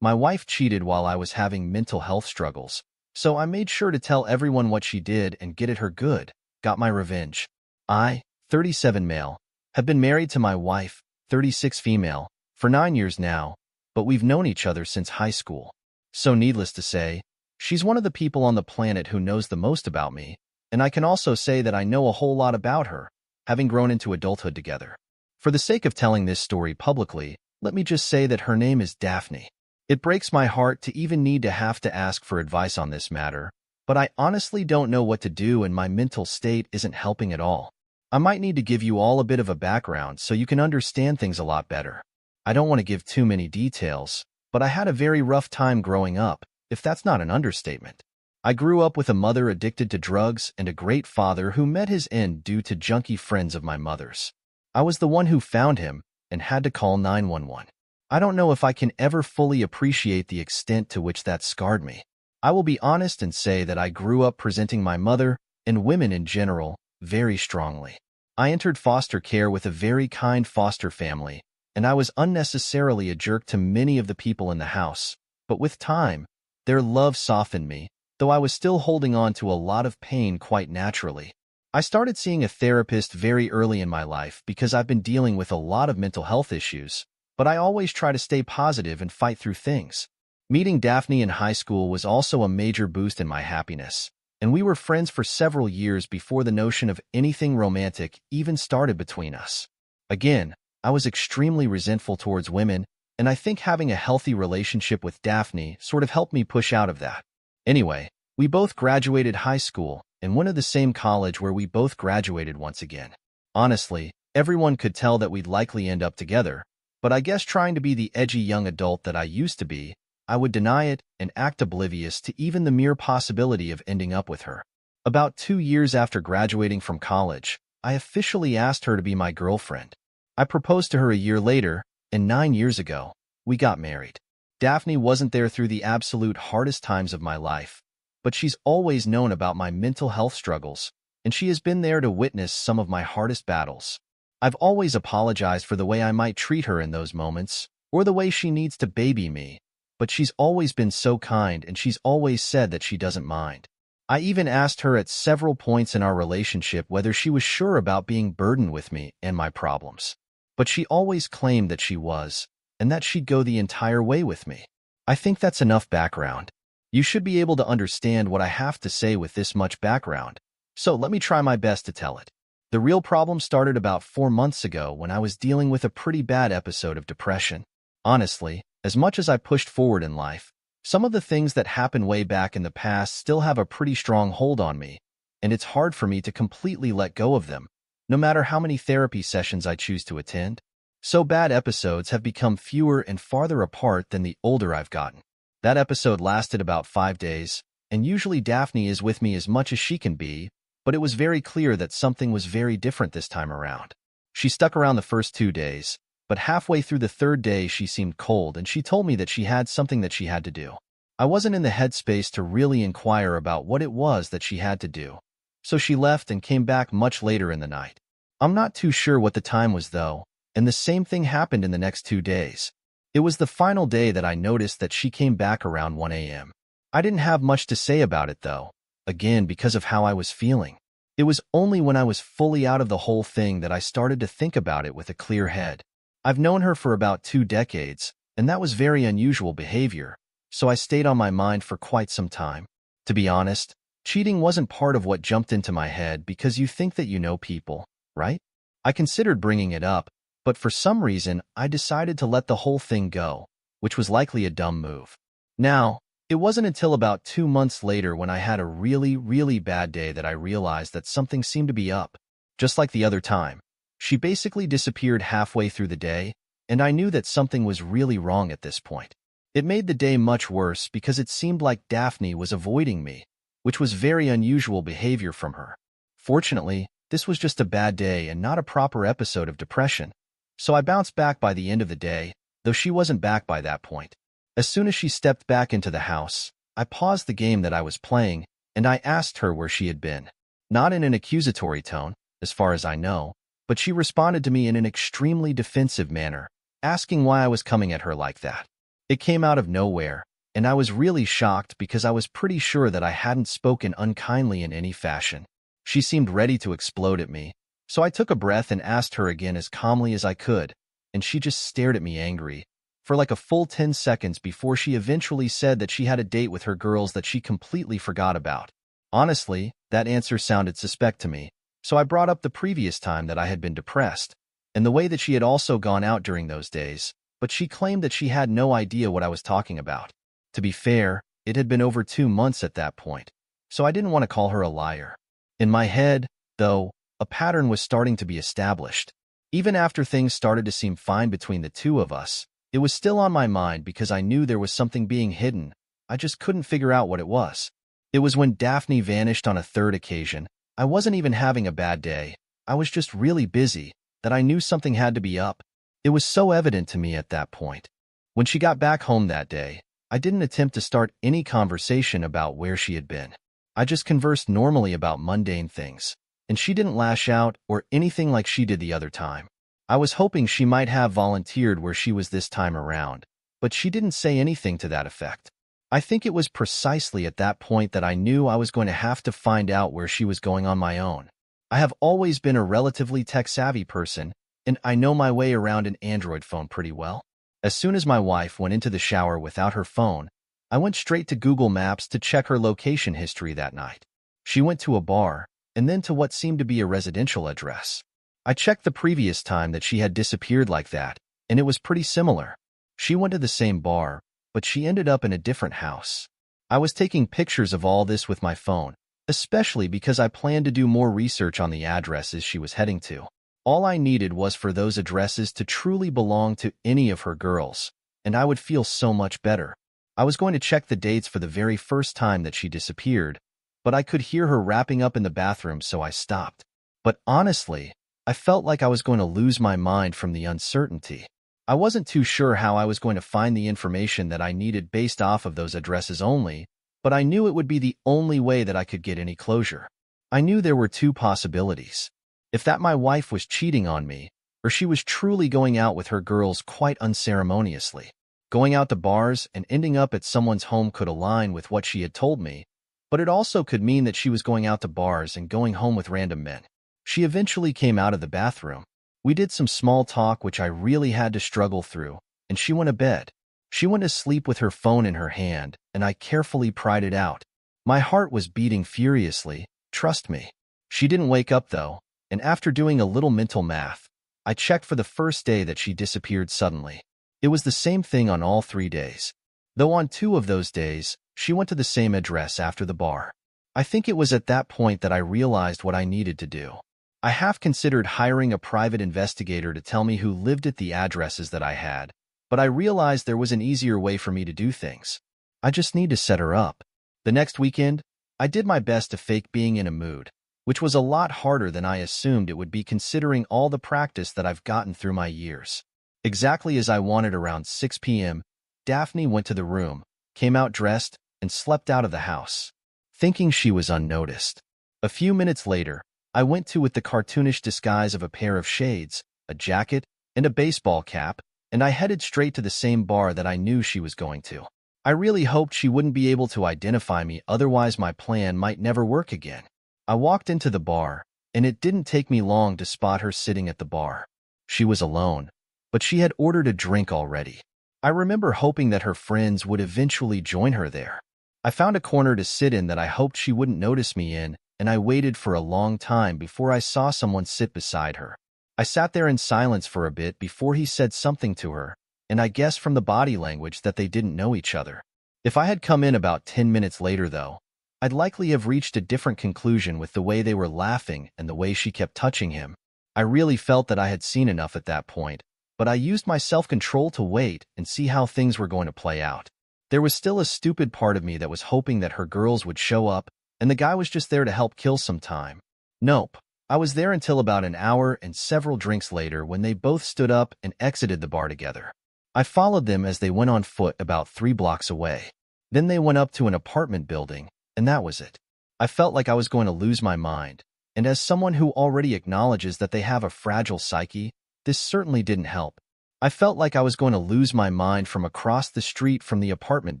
My wife cheated while I was having mental health struggles, so I made sure to tell everyone what she did and get at her good. Got my revenge. I, 37 male, have been married to my wife, 36 female, for 9 years now, but we've known each other since high school. So needless to say, she's one of the people on the planet who knows the most about me, and I can also say that I know a whole lot about her, having grown into adulthood together. For the sake of telling this story publicly, let me just say that her name is Daphne. It breaks my heart to even need to have to ask for advice on this matter, but I honestly don't know what to do and my mental state isn't helping at all. I might need to give you all a bit of a background so you can understand things a lot better. I don't want to give too many details, but I had a very rough time growing up, if that's not an understatement. I grew up with a mother addicted to drugs and a great father who met his end due to junkie friends of my mother's. I was the one who found him and had to call 911. I don't know if I can ever fully appreciate the extent to which that scarred me. I will be honest and say that I grew up presenting my mother, and women in general, very strongly. I entered foster care with a very kind foster family, and I was unnecessarily a jerk to many of the people in the house. But with time, their love softened me, though I was still holding on to a lot of pain quite naturally. I started seeing a therapist very early in my life because I've been dealing with a lot of mental health issues, but I always try to stay positive and fight through things. Meeting Daphne in high school was also a major boost in my happiness, and we were friends for several years before the notion of anything romantic even started between us. Again, I was extremely resentful towards women, and I think having a healthy relationship with Daphne sort of helped me push out of that. Anyway, we both graduated high school and went to the same college where we both graduated once again. Honestly, everyone could tell that we'd likely end up together, but I guess trying to be the edgy young adult that I used to be, I would deny it and act oblivious to even the mere possibility of ending up with her. About 2 years after graduating from college, I officially asked her to be my girlfriend. I proposed to her a year later, and 9 years ago, we got married. Daphne wasn't there through the absolute hardest times of my life, but she's always known about my mental health struggles, and she has been there to witness some of my hardest battles. I've always apologized for the way I might treat her in those moments, or the way she needs to baby me, but she's always been so kind and she's always said that she doesn't mind. I even asked her at several points in our relationship whether she was sure about being burdened with me and my problems. But she always claimed that she was, and that she'd go the entire way with me. I think that's enough background. You should be able to understand what I have to say with this much background, so let me try my best to tell it. The real problem started about 4 months ago when I was dealing with a pretty bad episode of depression. Honestly, as much as I pushed forward in life, some of the things that happened way back in the past still have a pretty strong hold on me, and it's hard for me to completely let go of them, no matter how many therapy sessions I choose to attend. So bad episodes have become fewer and farther apart than the older I've gotten. That episode lasted about 5 days, and usually Daphne is with me as much as she can be, but it was very clear that something was very different this time around. She stuck around the first 2 days, but halfway through the third day she seemed cold and she told me that she had something that she had to do. I wasn't in the headspace to really inquire about what it was that she had to do, so she left and came back much later in the night. I'm not too sure what the time was though, and the same thing happened in the next 2 days. It was the final day that I noticed that she came back around 1 a.m. I didn't have much to say about it though, again because of how I was feeling. It was only when I was fully out of the whole thing that I started to think about it with a clear head. I've known her for about 2 decades, and that was very unusual behavior, so I stayed on my mind for quite some time. To be honest, cheating wasn't part of what jumped into my head because you think that you know people, right? I considered bringing it up, but for some reason I decided to let the whole thing go, which was likely a dumb move. Now, it wasn't until about 2 months later when I had a really bad day that I realized that something seemed to be up. Just like the other time, she basically disappeared halfway through the day, and I knew that something was really wrong at this point. It made the day much worse because it seemed like Daphne was avoiding me, which was very unusual behavior from her. Fortunately, this was just a bad day and not a proper episode of depression, so I bounced back by the end of the day, though she wasn't back by that point. As soon as she stepped back into the house, I paused the game that I was playing, and I asked her where she had been. Not in an accusatory tone, as far as I know, but she responded to me in an extremely defensive manner, asking why I was coming at her like that. It came out of nowhere, and I was really shocked because I was pretty sure that I hadn't spoken unkindly in any fashion. She seemed ready to explode at me, so I took a breath and asked her again as calmly as I could, and she just stared at me angry for like a full 10 seconds before she eventually said that she had a date with her girls that she completely forgot about. Honestly, that answer sounded suspect to me, so I brought up the previous time that I had been depressed, and the way that she had also gone out during those days, but she claimed that she had no idea what I was talking about. To be fair, it had been over 2 months at that point, so I didn't want to call her a liar. In my head, though, a pattern was starting to be established. Even after things started to seem fine between the two of us, it was still on my mind because I knew there was something being hidden. I just couldn't figure out what it was. It was when Daphne vanished on a third occasion. I wasn't even having a bad day. I was just really busy, that I knew something had to be up. It was so evident to me at that point. When she got back home that day, I didn't attempt to start any conversation about where she had been. I just conversed normally about mundane things, and she didn't lash out or anything like she did the other time. I was hoping she might have volunteered where she was this time around, but she didn't say anything to that effect. I think it was precisely at that point that I knew I was going to have to find out where she was going on my own. I have always been a relatively tech-savvy person, and I know my way around an Android phone pretty well. As soon as my wife went into the shower without her phone, I went straight to Google Maps to check her location history that night. She went to a bar, and then to what seemed to be a residential address. I checked the previous time that she had disappeared like that, and it was pretty similar. She went to the same bar, but she ended up in a different house. I was taking pictures of all this with my phone, especially because I planned to do more research on the addresses she was heading to. All I needed was for those addresses to truly belong to any of her girls, and I would feel so much better. I was going to check the dates for the very first time that she disappeared, but I could hear her wrapping up in the bathroom, so I stopped. But honestly, I felt like I was going to lose my mind from the uncertainty. I wasn't too sure how I was going to find the information that I needed based off of those addresses only, but I knew it would be the only way that I could get any closure. I knew there were two possibilities. If that my wife was cheating on me, or she was truly going out with her girls quite unceremoniously. Going out to bars and ending up at someone's home could align with what she had told me, but it also could mean that she was going out to bars and going home with random men. She eventually came out of the bathroom. We did some small talk which I really had to struggle through, and she went to bed. She went to sleep with her phone in her hand, and I carefully pried it out. My heart was beating furiously, trust me. She didn't wake up though, and after doing a little mental math, I checked for the first day that she disappeared suddenly. It was the same thing on all 3 days. Though on 2 of those days, she went to the same address after the bar. I think it was at that point that I realized what I needed to do. I half considered hiring a private investigator to tell me who lived at the addresses that I had, but I realized there was an easier way for me to do things. I just need to set her up. The next weekend, I did my best to fake being in a mood, which was a lot harder than I assumed it would be considering all the practice that I've gotten through my years. Exactly as I wanted, around 6 p.m., Daphne went to the room, came out dressed, and slept out of the house, thinking she was unnoticed. A few minutes later, I went to with the cartoonish disguise of a pair of shades, a jacket, and a baseball cap, and I headed straight to the same bar that I knew she was going to. I really hoped she wouldn't be able to identify me, otherwise my plan might never work again. I walked into the bar, and it didn't take me long to spot her sitting at the bar. She was alone, but she had ordered a drink already. I remember hoping that her friends would eventually join her there. I found a corner to sit in that I hoped she wouldn't notice me in, and I waited for a long time before I saw someone sit beside her. I sat there in silence for a bit before he said something to her, and I guessed from the body language that they didn't know each other. If I had come in about 10 minutes later, though, I'd likely have reached a different conclusion with the way they were laughing and the way she kept touching him. I really felt that I had seen enough at that point, but I used my self-control to wait and see how things were going to play out. There was still a stupid part of me that was hoping that her girls would show up, and the guy was just there to help kill some time. Nope. I was there until about an hour and several drinks later when they both stood up and exited the bar together. I followed them as they went on foot about 3 blocks away. Then they went up to an apartment building, and that was it. I felt like I was going to lose my mind, and as someone who already acknowledges that they have a fragile psyche, this certainly didn't help. I felt like I was going to lose my mind from across the street from the apartment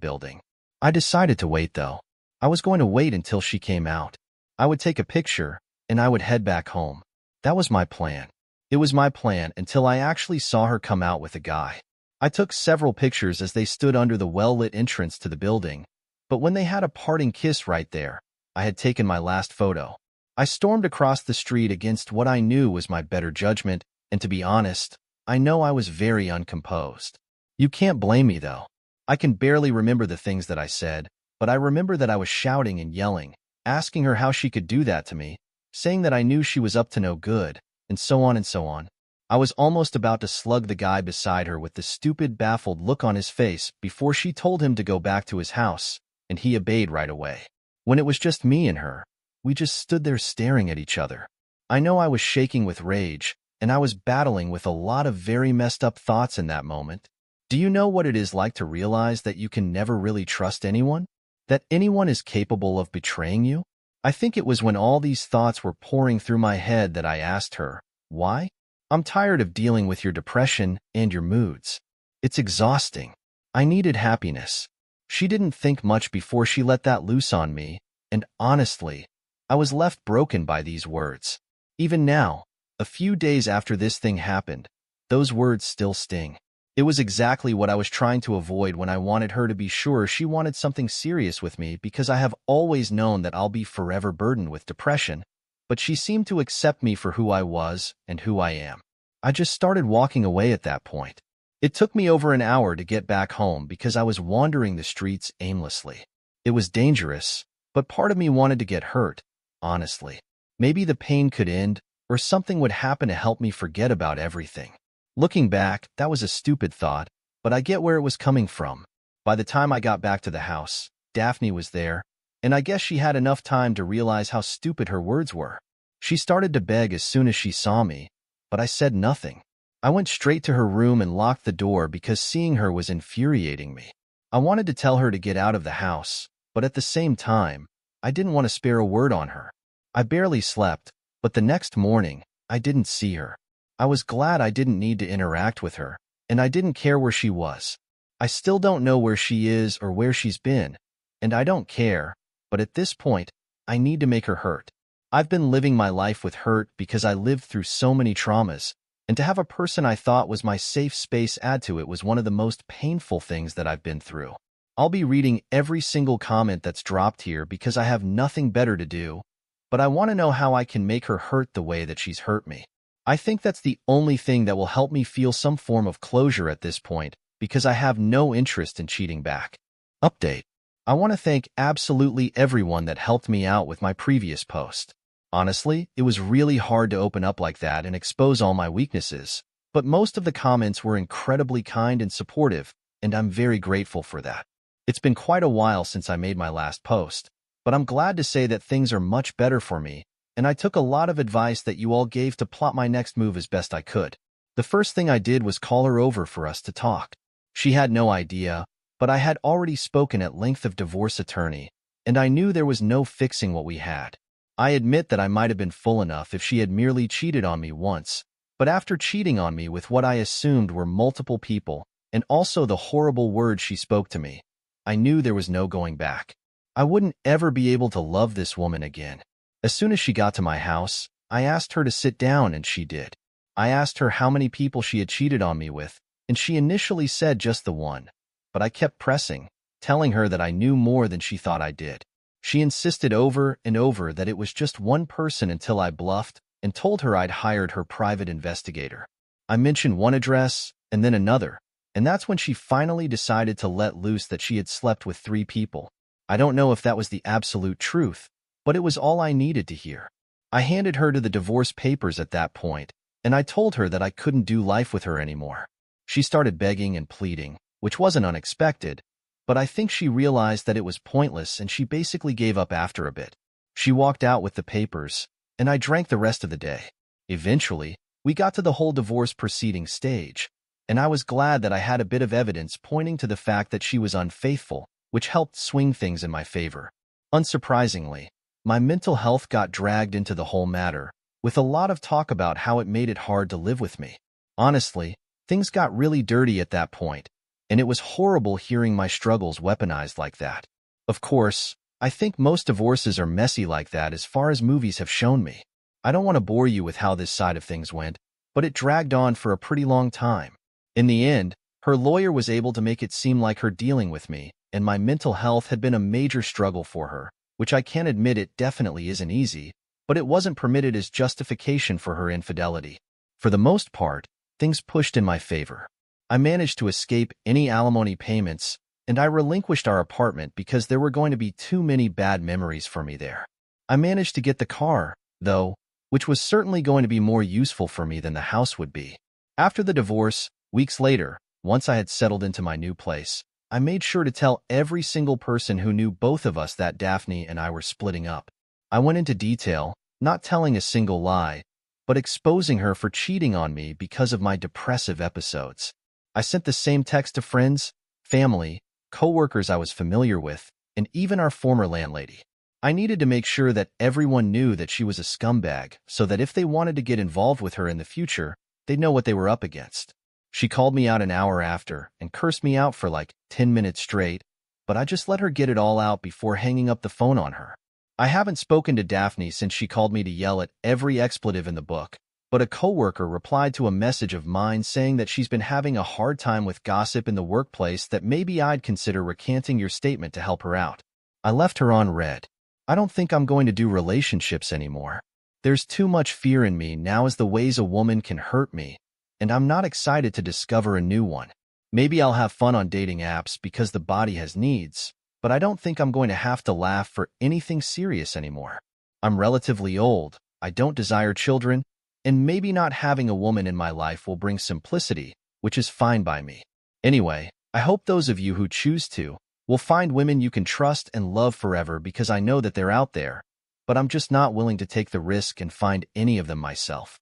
building. I decided to wait, though. I was going to wait until she came out. I would take a picture, and I would head back home. That was my plan. It was my plan until I actually saw her come out with a guy. I took several pictures as they stood under the well-lit entrance to the building, but when they had a parting kiss right there, I had taken my last photo. I stormed across the street against what I knew was my better judgment, and to be honest, I know I was very uncomposed. You can't blame me, though. I can barely remember the things that I said, but I remember that I was shouting and yelling, asking her how she could do that to me, saying that I knew she was up to no good, and so on and so on. I was almost about to slug the guy beside her with the stupid, baffled look on his face before she told him to go back to his house, and he obeyed right away. When it was just me and her, we just stood there staring at each other. I know I was shaking with rage, and I was battling with a lot of very messed up thoughts in that moment. Do you know what it is like to realize that you can never really trust anyone? That anyone is capable of betraying you? I think it was when all these thoughts were pouring through my head that I asked her, why? I'm tired of dealing with your depression and your moods. It's exhausting. I needed happiness. She didn't think much before she let that loose on me, and honestly, I was left broken by these words. Even now, a few days after this thing happened, those words still sting. It was exactly what I was trying to avoid when I wanted her to be sure she wanted something serious with me, because I have always known that I'll be forever burdened with depression, but she seemed to accept me for who I was and who I am. I just started walking away at that point. It took me over an hour to get back home because I was wandering the streets aimlessly. It was dangerous, but part of me wanted to get hurt, honestly. Maybe the pain could end, or something would happen to help me forget about everything. Looking back, that was a stupid thought, but I get where it was coming from. By the time I got back to the house, Daphne was there, and I guess she had enough time to realize how stupid her words were. She started to beg as soon as she saw me, but I said nothing. I went straight to her room and locked the door because seeing her was infuriating me. I wanted to tell her to get out of the house, but at the same time, I didn't want to spare a word on her. I barely slept, but the next morning, I didn't see her. I was glad I didn't need to interact with her, and I didn't care where she was. I still don't know where she is or where she's been, and I don't care, but at this point, I need to make her hurt. I've been living my life with hurt because I lived through so many traumas, and to have a person I thought was my safe space add to it was one of the most painful things that I've been through. I'll be reading every single comment that's dropped here because I have nothing better to do, but I want to know how I can make her hurt the way that she's hurt me. I think that's the only thing that will help me feel some form of closure at this point, because I have no interest in cheating back. Update. I want to thank absolutely everyone that helped me out with my previous post. Honestly, it was really hard to open up like that and expose all my weaknesses, but most of the comments were incredibly kind and supportive, and I'm very grateful for that. It's been quite a while since I made my last post, but I'm glad to say that things are much better for me, and I took a lot of advice that you all gave to plot my next move as best I could. The first thing I did was call her over for us to talk. She had no idea, but I had already spoken at length of divorce attorney, and I knew there was no fixing what we had. I admit that I might have been full enough if she had merely cheated on me once, but after cheating on me with what I assumed were multiple people, and also the horrible words she spoke to me, I knew there was no going back. I wouldn't ever be able to love this woman again. As soon as she got to my house, I asked her to sit down, and she did. I asked her how many people she had cheated on me with, and she initially said just the one, but I kept pressing, telling her that I knew more than she thought I did. She insisted over and over that it was just one person until I bluffed and told her I'd hired her private investigator. I mentioned one address and then another, and that's when she finally decided to let loose that she had slept with 3 people. I don't know if that was the absolute truth, but it was all I needed to hear. I handed her to the divorce papers at that point, and I told her that I couldn't do life with her anymore. She started begging and pleading, which wasn't unexpected, but I think she realized that it was pointless and she basically gave up after a bit. She walked out with the papers, and I drank the rest of the day. Eventually, we got to the whole divorce proceeding stage, and I was glad that I had a bit of evidence pointing to the fact that she was unfaithful, which helped swing things in my favor. Unsurprisingly, my mental health got dragged into the whole matter, with a lot of talk about how it made it hard to live with me. Honestly, Things got really dirty at that point, and it was horrible hearing my struggles weaponized like that. Of course, I think most divorces are messy like that as far as movies have shown me. I don't want to bore you with how this side of things went, but it dragged on for a pretty long time. In the end, her lawyer was able to make it seem like her dealing with me, and my mental health had been a major struggle for her, which I can admit it definitely isn't easy, but it wasn't permitted as justification for her infidelity. For the most part, things pushed in my favor. I managed to escape any alimony payments, and I relinquished our apartment because there were going to be too many bad memories for me there. I managed to get the car, though, which was certainly going to be more useful for me than the house would be. After the divorce, weeks later, once I had settled into my new place, I made sure to tell every single person who knew both of us that Daphne and I were splitting up. I went into detail, not telling a single lie, but exposing her for cheating on me because of my depressive episodes. I sent the same text to friends, family, coworkers I was familiar with, and even our former landlady. I needed to make sure that everyone knew that she was a scumbag so that if they wanted to get involved with her in the future, they'd know what they were up against. She called me out an hour after and cursed me out for like 10 minutes straight, but I just let her get it all out before hanging up the phone on her. I haven't spoken to Daphne since she called me to yell at every expletive in the book, but a coworker replied to a message of mine saying that she's been having a hard time with gossip in the workplace, that maybe I'd consider recanting your statement to help her out. I left her on read. I don't think I'm going to do relationships anymore. There's too much fear in me now as the ways a woman can hurt me, and I'm not excited to discover a new one. Maybe I'll have fun on dating apps because the body has needs, but I don't think I'm going to have to laugh for anything serious anymore. I'm relatively old, I don't desire children, and maybe not having a woman in my life will bring simplicity, which is fine by me. Anyway, I hope those of you who choose to will find women you can trust and love forever, because I know that they're out there, but I'm just not willing to take the risk and find any of them myself.